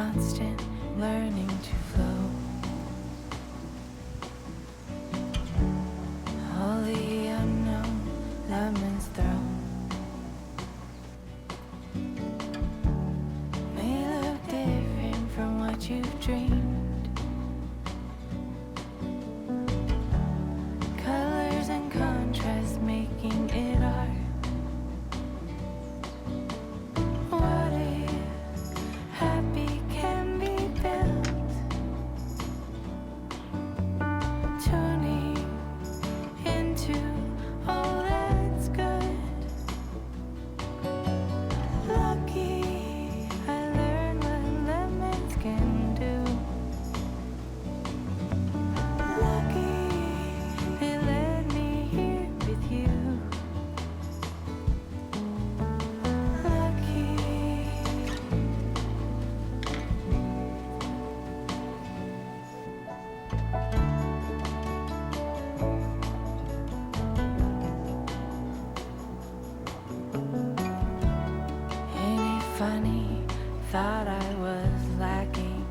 constant learning to flow. Holy unknown, lemons thrown. May look different from what you've dreamed. Colors and contrast making it art. What if happy can be built? Tuning into all that's good. Lucky I learned what lemons can do. Lucky they let me here with you. Lucky. Ain't it funny? Thought I was lacking.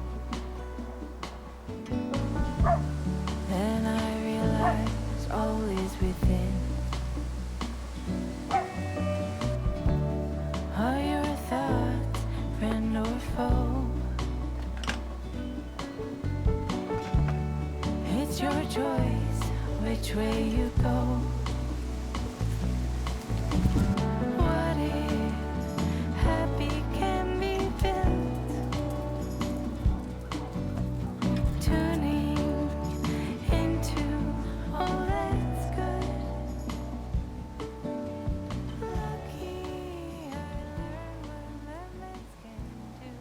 Then I realized all is within. Are your thoughts friend or foe? It's your choice which way you go. What if happy can be built? Tuning into all that's good. Lucky I learned what lemons can do.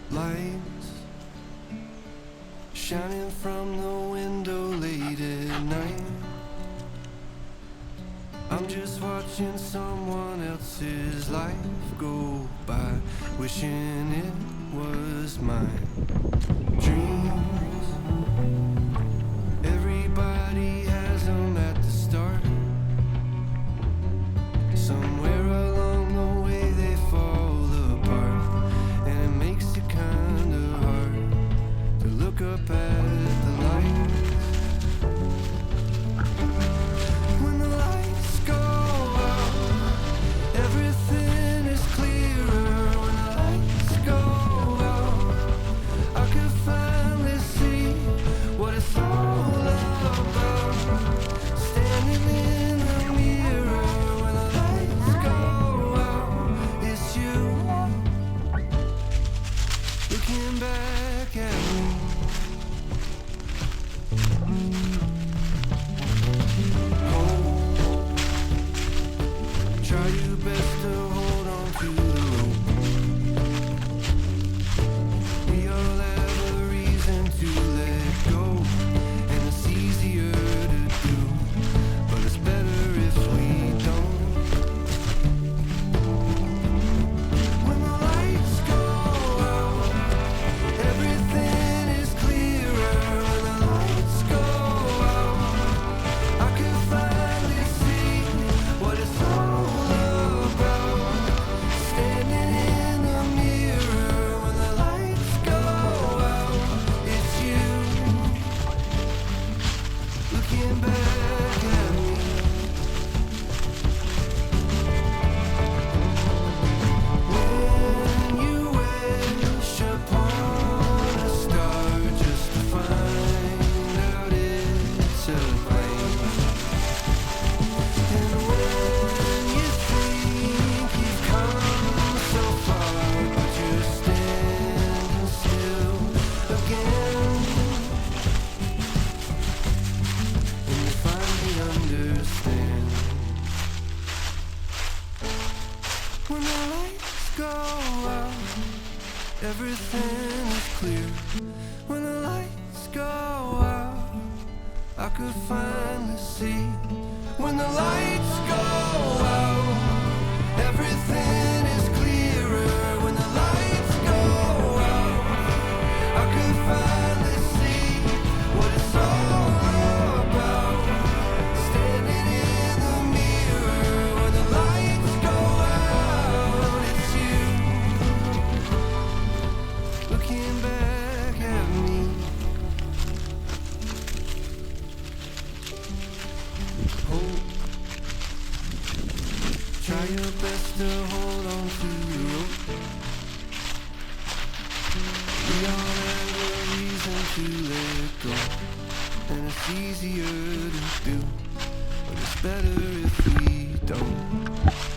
Lights shining from the window late at night. I'm just watching someone else's life go by, wishing it was mine. Dreams, everybody has them at the start. Somewhere along the way they fall apart, and it makes it kinda hard to look up at the light. When the lights go out, everything is clearer. When the lights go out, I can finally see what it's all about. Standing in the mirror, when the lights go out, it's you looking back at me. Try your best to hold on to the rope. We all have a reason to let go, and it's easier to do, but it's better if we don't. When the lights go out, everything is clearer. When the lights go out, I can finally see what it's all about. Standing in the mirror, when the lights go out, it's you looking back at me. When you wish upon a star just to find out it's a plane, and when you think you've come so far, but you're standing still again, and you finally understand. When the lights go out, everything is clear. When the lights go out, I could finally see. When the lights go out, everything is clearer. When the lights go out, I could finally see what it's all about. Standing in the mirror, when the lights go out, it's you looking back at me. Hold. Try your best to hold on to the rope. We all have a reason to let go, and it's easier to do, but it's better if we don't.